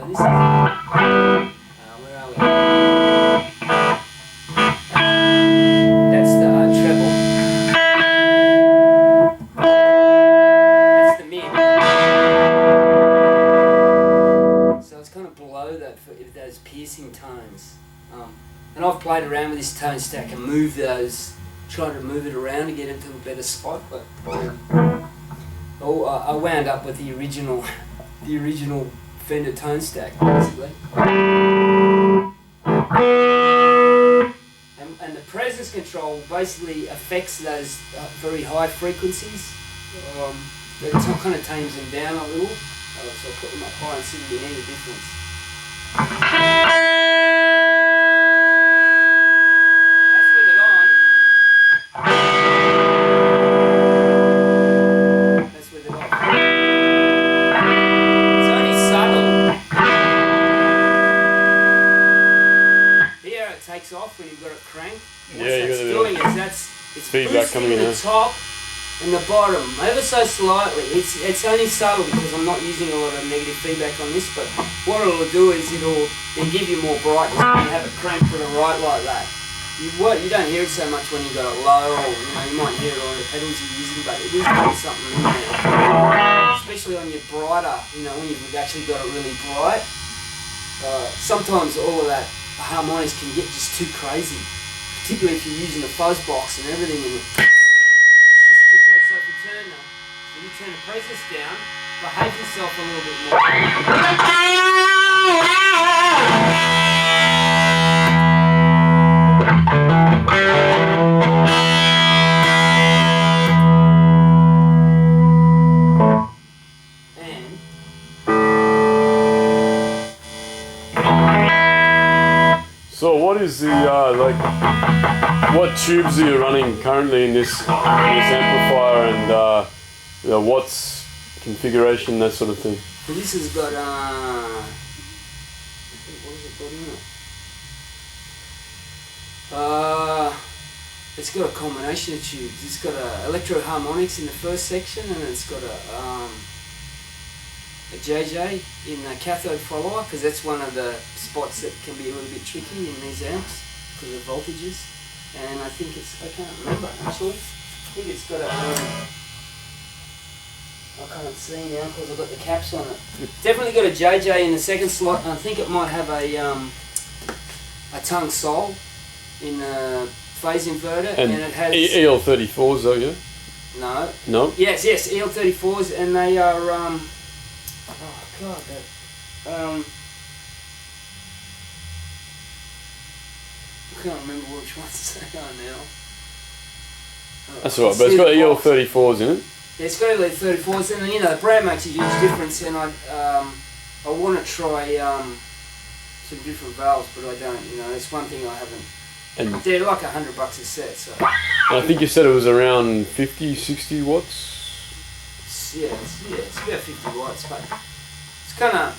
this is, where are we? That's the treble. That's the mid. So it's kind of below that for those piercing tones. And I've played around with this tone stack and moved those, tried to move it around to get it to a better spot, but I wound up with the original Fender tone stack, basically. And the presence control basically affects those very high frequencies. It kind of tames them down a little. So I'll put them up high and see if you hear the difference. That's with it on. That's with it off. It's only subtle. Here it takes off when you've got it cranked. What that's doing is it's feedback coming in the top and the bottom, ever so slightly. It's only subtle because I'm not using a lot of negative feedback on this, but what it'll do is it'll give you more brightness when you have it cranked to the right like that. You don't hear it so much when you've got it low, or you might hear it on the pedals you're using, but it is doing something in there. Especially on your brighter, when you've actually got it really bright. Sometimes all of that harmonics can get just too crazy, particularly if you're using a fuzz box and everything in it. So if you turn the presence down, behave yourself a little bit more. So what is the what tubes are you running currently in this amplifier, and what's configuration, that sort of thing? Well, this has got what has it got in it? It's got a combination of tubes. It's got electro harmonics in the first section, and it's got a JJ in the cathode follower, because that's one of the spots that can be a little bit tricky in these amps because of voltages. And I think it's, I can't remember actually, I think it's got a, I can't see now because I've got the caps on it. Definitely got a JJ in the second slot. I think it might have a tongue sol in the phase inverter, and it has EL34s though, yeah? No. No? Yes, EL34s, and they are oh god, I can't remember which ones they are now. That's alright, but it's got EL34s in it. Yeah, it's got EL34s, and the brand makes a huge difference, and I want to try some different valves, but I don't, it's one thing I haven't. And they're like $100 a set, so. And I think you said it was around 50, 60 watts? Yeah, it's about 50 watts, but it's kind of,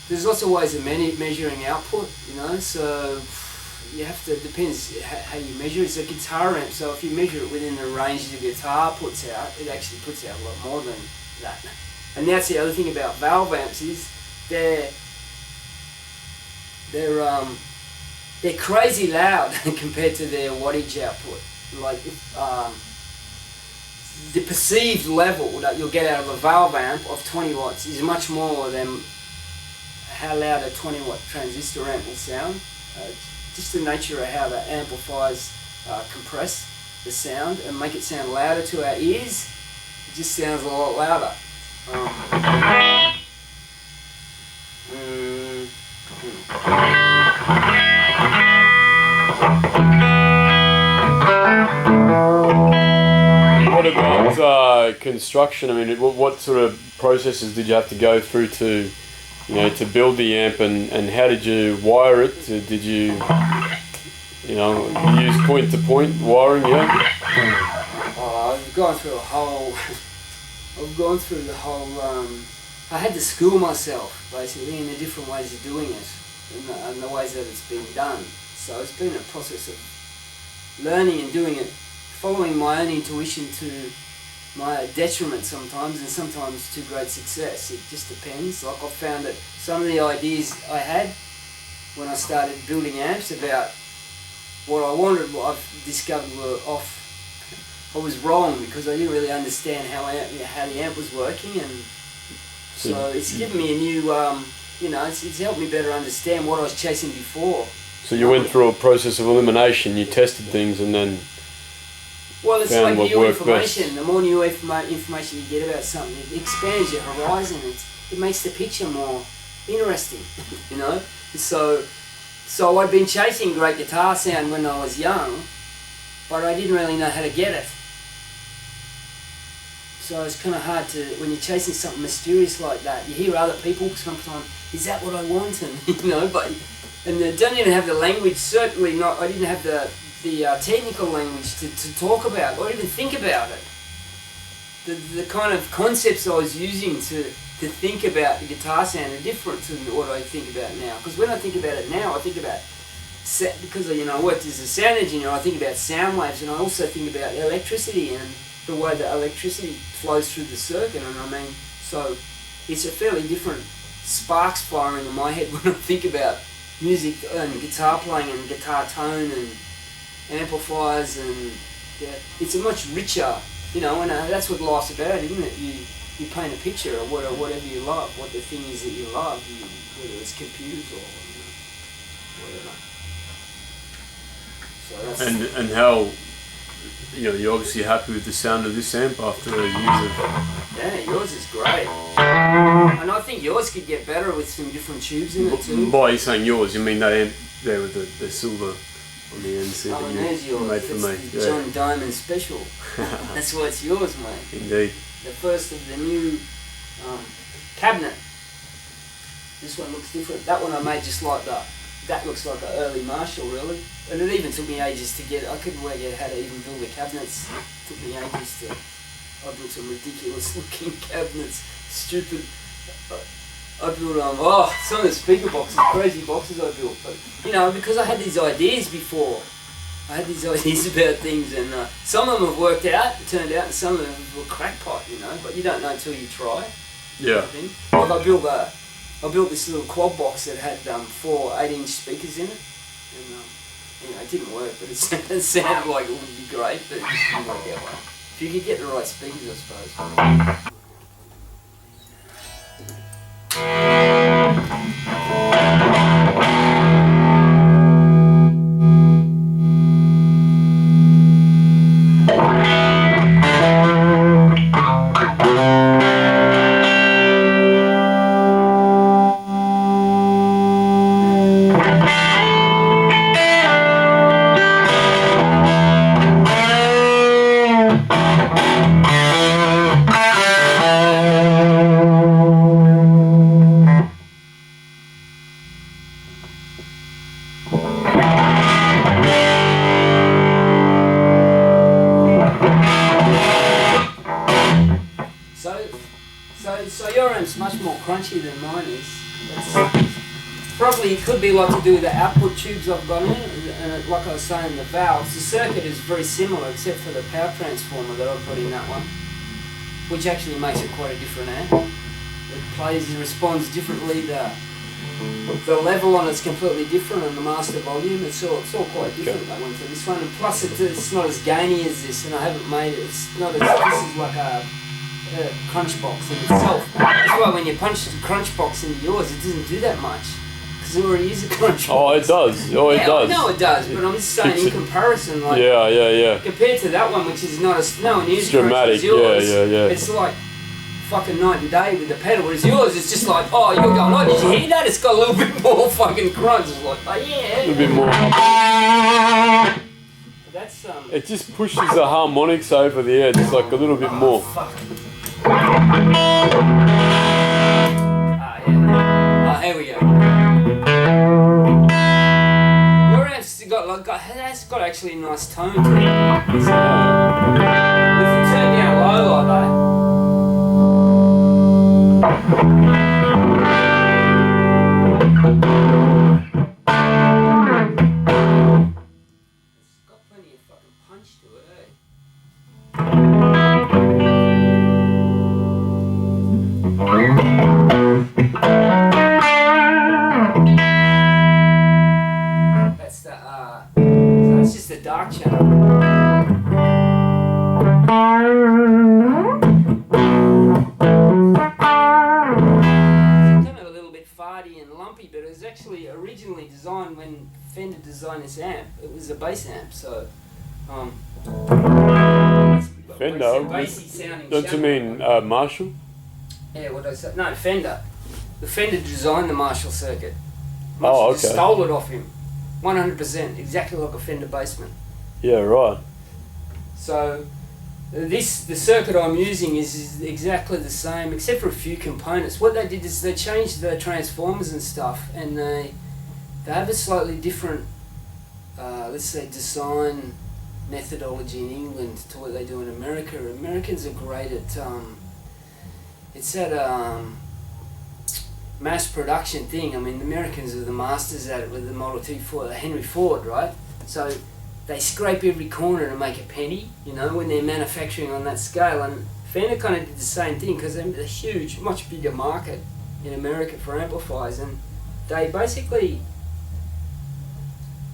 there's lots of ways of measuring output, so you have to, depends how you measure it. It's a guitar amp, so if you measure it within the range the guitar puts out, it actually puts out a lot more than that. And that's the other thing about valve amps is they're crazy loud compared to their wattage output. Like the perceived level that you'll get out of a valve amp of 20 watts is much more than how loud a 20 watt transistor amp will sound. Just the nature of how the amplifiers compress the sound and make it sound louder to our ears. It just sounds a lot louder. What about construction? I mean, what sort of processes did you have to go through to build the amp, and how did you wire it? Did you, use point-to-point wiring? Yeah. I've gone through the whole. I had to school myself basically in the different ways of doing it, and the ways that it's been done. So it's been a process of learning and doing it, following my own intuition to my detriment sometimes, and sometimes to great success. It just depends. Like I found that some of the ideas I had when I started building amps about what I wanted, what I've discovered were off. I was wrong because I didn't really understand how the amp was working, and so it's given me a new, you know, it's helped me better understand what I was chasing before. So you went through a process of elimination. You tested things and then. Well, it's like new information. Best. The more new information you get about something, it expands your horizon. It makes the picture more interesting, you know. So I'd been chasing great guitar sound when I was young, but I didn't really know how to get it. So it's kind of hard to, when you're chasing something mysterious like that, you hear other people sometimes, is that what I want? And, you know, and they don't even have the language, certainly not, I didn't have the technical language to talk about or even think about it. The kind of concepts I was using to think about the guitar sound are different to what I think about now. Because when I think about it now, I think about, because you know, I worked as a sound engineer, I think about sound waves, and I also think about electricity and the way that electricity flows through the circuit. And I mean, so it's a fairly different sparks firing in my head when I think about music and guitar playing and guitar tone and amplifiers, and yeah, it's a much richer, you know, and that's what life's about, isn't it? You paint a picture of whatever you love, what the thing is that you love, whether it's computers or, you know, whatever. So that's and how, you know, you're obviously happy with the sound of this amp after years of. Yeah, yours is great, and I think yours could get better with some different tubes in it too. By you saying yours, you mean that amp there with the silver on the NC oh, that there's yours. made for me. The John Diamond special. That's why it's yours, mate. Indeed. The first of the new cabinet. This one looks different. That one I made just like that. That looks like an early Marshall, really. And it even took me ages to get it. I couldn't work out how to even build the cabinets. It took me ages to. I built some ridiculous looking cabinets. Stupid. I built some of the speaker boxes, crazy boxes I built. But you know, because I had these ideas before. I had these ideas about things, and some of them have worked out, turned out, and some of them were crackpot, you know. But you don't know until you try. Yeah. Like I built this little quad box that had 4 8-inch speakers in it, and anyway, it didn't work, but it sounded like it would be great, but it just didn't work out well. If you could get the right speakers, I suppose. So your amp's much more crunchy than mine is. Probably it could be like to do with the output tubes I've got in it, and like I was saying, the valves. The circuit is very similar except for the power transformer that I've got in that one, which actually makes it quite a different amp. It plays and responds differently. The level on it's completely different, and the master volume, it's all quite different, that one to this one. And plus it's not as gainy as this, and I haven't made it, it's not as, this is like a crunch box in itself. That's why when you punch the crunch box into yours, it doesn't do that much, because it already is a crunch box. Oh, it does. Oh, it does. I know it does, but I'm just saying in comparison, like, yeah. compared to that one, which is not as, no one is dramatic, yours, yeah. it's like fucking night and day with the pedal, whereas yours is just like, oh, you're going, oh, did you hear that? It's got a little bit more fucking crunch. It's like, oh yeah. A little bit more. That's It just pushes the harmonics over the edge. It's like a little bit more. Fuck. Yeah. Here we go. Your amp's has got actually a nice tone to it. So, if you turn down low like that. It's got plenty of fucking punch to it, eh? actually originally designed when Fender designed this amp. It was a bass amp, so Fender? bassy sounding. Don't you mean Marshall? Yeah, what did I say? No, Fender. The Fender designed the Marshall circuit. Oh, Marshall okay. just stole it off him. 100%, exactly like a Fender Bassman. Yeah, right. So the circuit I'm using is exactly the same, except for a few components. What they did is they changed the transformers and stuff, and they have a slightly different, let's say, design methodology in England to what they do in America. Americans are great at it's that mass production thing. I mean, the Americans are the masters at it with the Model T Ford, Henry Ford, right? So they scrape every corner to make a penny, you know, when they're manufacturing on that scale. And Fender kind of did the same thing because they're a huge, much bigger market in America for amplifiers, and they basically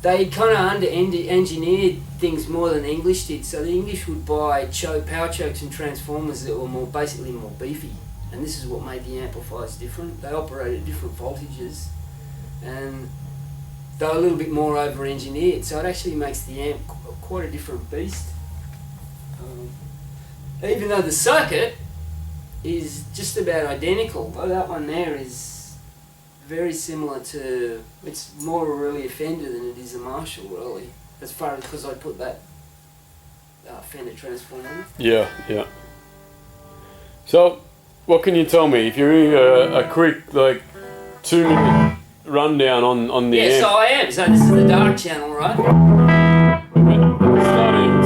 they kind of under-engineered things more than the English did. So the English would buy power chokes and transformers that were basically more beefy, and this is what made the amplifiers different. They operate at different voltages, and they're a little bit more over-engineered, so it actually makes the amp quite a different beast. Even though the circuit is just about identical, but that one there is very similar to, it's more really a Fender than it is a Marshall, really, as far as, because I put that Fender transformer in. Yeah, yeah. So, what can you tell me? If you're doing a quick, 2-minute rundown on the amp. Yeah, so I am. So this is the dark channel, right?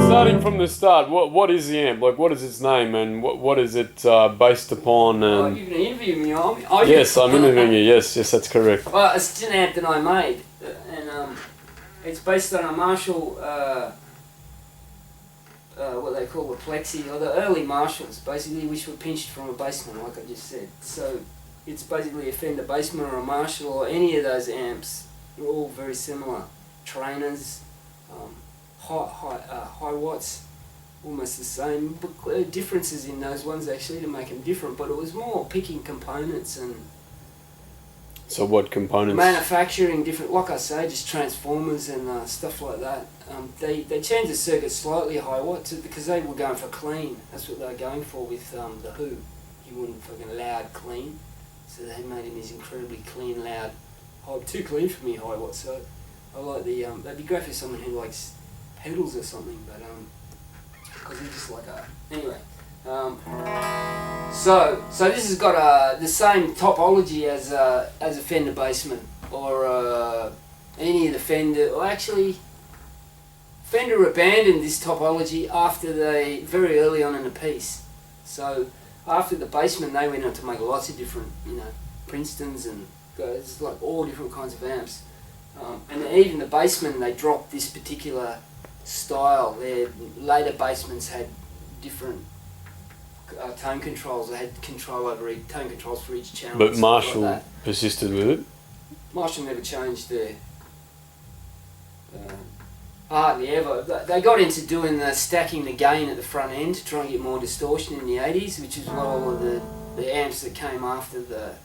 Starting from the start, what is the amp? What is its name, and what is it based upon? And You're going to interview me, aren't you? Yes, I'm interviewing you. Yes, that's correct. Well, it's an amp that I made, and it's based on a Marshall, what they call the Plexi, or the early Marshalls, basically, which were pinched from a Bassman, like I just said. So it's basically a Fender Bassman or a Marshall or any of those amps. They're all very similar. Trainers, high watts, almost the same. But differences in those ones actually to make them different. But it was more picking components and. So what components? Manufacturing different, like I say, just transformers and stuff like that. They changed the circuit slightly high watt because they were going for clean. That's what they were going for with the Who. You wanted fucking loud, clean. So they made him these incredibly clean, loud, too clean for me high watt. So I like the, that'd be great for someone who likes pedals or something, but because they're just like anyway. So this has got the same topology as a Fender Bassman or any of the Fender. Well, actually, Fender abandoned this topology after very early on in the piece. So after the Bassman, they went on to make lots of different, Princetons and it's like all different kinds of amps. And even the Bassman, they dropped this particular style. Their later Bassmans had different tone controls. They had control over tone controls for each channel. But Marshall like persisted with it? Marshall never changed their... hardly ever. They got into doing stacking the gain at the front end to try and get more distortion in the 80s, which is what all of the amps that came after the...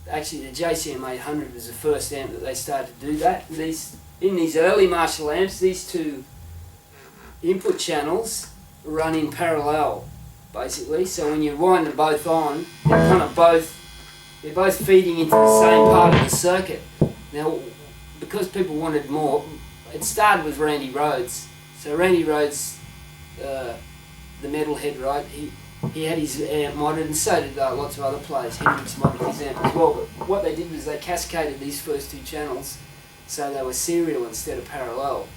Actually, the JCM 800 was the first amp that they started to do that. In these early Marshall amps, these two input channels run in parallel, basically. So when you wind them both on, they're both feeding into the same part of the circuit. Now, because people wanted more, it started with Randy Rhoads. So Randy Rhoads, the metalhead, right? He had his amp modded, and so did lots of other players. Hendrix modded his amp as well. But what they did was they cascaded these first two channels so they were serial instead of parallel.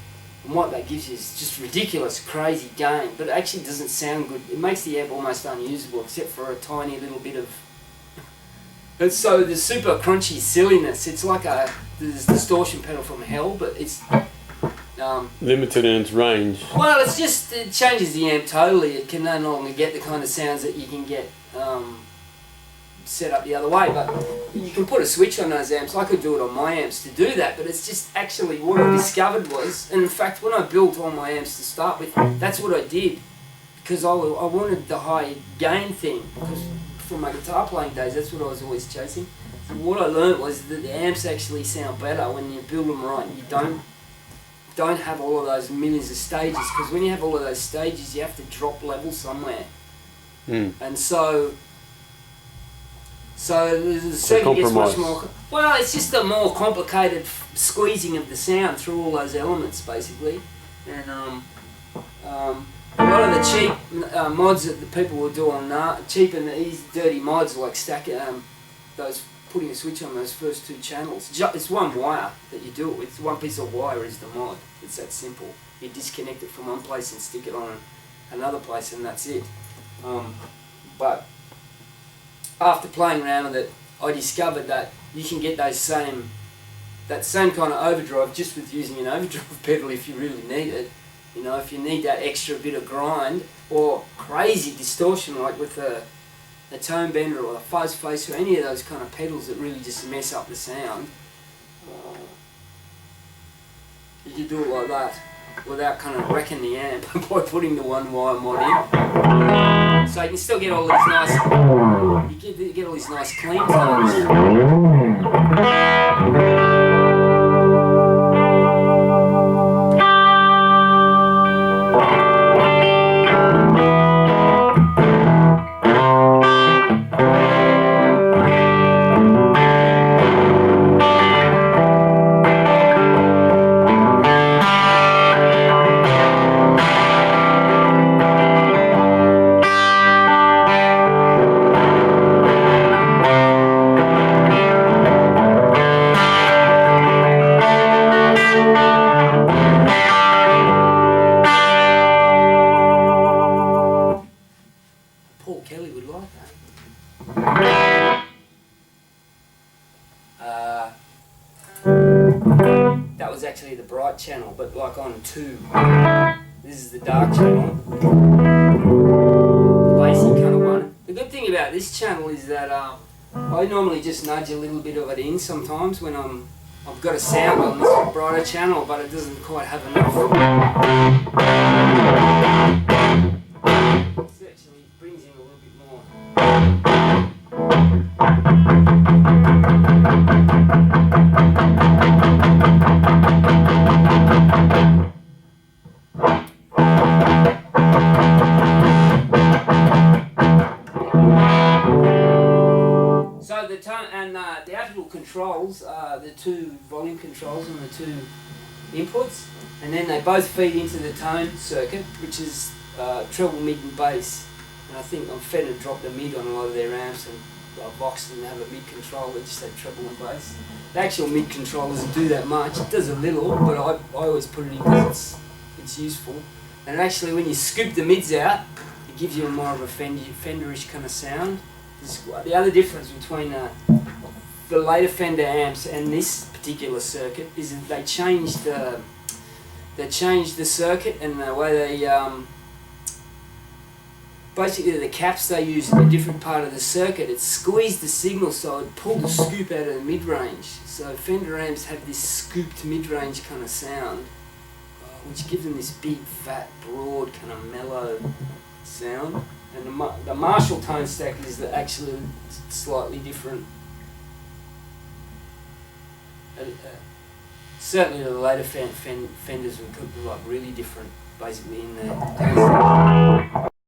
And what that gives you is just ridiculous, crazy gain, but it actually doesn't sound good. It makes the amp almost unusable except for a tiny little bit of... And so the super crunchy silliness, it's like this distortion pedal from hell, but it's... limited in its range. Well, it changes the amp totally. It can no longer get the kind of sounds that you can get set up the other way, but you can put a switch on those amps. I could do it on my amps to do that, but it's just actually what I discovered was, and in fact when I built all my amps to start with, that's what I did, because I wanted the high gain thing, because from my guitar playing days, that's what I was always chasing. what I learned was that the amps actually sound better when you build them right and you don't have all of those millions of stages, because when you have all of those stages you have to drop level somewhere. And so the circuit gets much more, well, it's just a more complicated squeezing of the sound through all those elements basically. And a lot of the cheap mods that the people will do on cheap and easy dirty mods like putting a switch on those first two channels. It's one wire that you do it with. One piece of wire is the mod. It's that simple. You disconnect it from one place and stick it on another place, and that's it. But after playing around with it, I discovered that you can get that same kind of overdrive just with using an overdrive pedal if you really need it. You know, if you need that extra bit of grind or crazy distortion, like with the tone bender or the fuzz face or any of those kind of pedals that really just mess up the sound, you can do it like that without kind of wrecking the amp by putting the one wire mod in. So you can still get all these nice, you get all these nice clean tones. That was actually the bright channel, but like on 2. This is the dark channel. Basic kind of one. The good thing about this channel is that I normally just nudge a little bit of it in sometimes when I've got a sound on this brighter channel, but it doesn't quite have enough. This actually brings in a little bit more. So the tone and the actual controls are the 2 volume controls and the 2 inputs, and then they both feed into the tone circuit, which is treble, mid and bass. And I think I'm fed and dropped the mid on a lot of their amps, and Vox didn't have a mid control, they just had treble and bass. The actual mid control doesn't do that much, it does a little, but I always put it in because it's useful. And actually when you scoop the mids out, it gives you more of a Fenderish kind of sound. The other difference between the later Fender amps and this particular circuit is that they changed the circuit and the way they basically the caps they use in a different part of the circuit. It squeezed the signal so it pulled the scoop out of the mid-range. So Fender amps have this scooped mid-range kind of sound, which gives them this big, fat, broad, kind of mellow sound. And the Marshall tone stack is actually slightly different. Certainly the later Fenders were like really different, basically in there.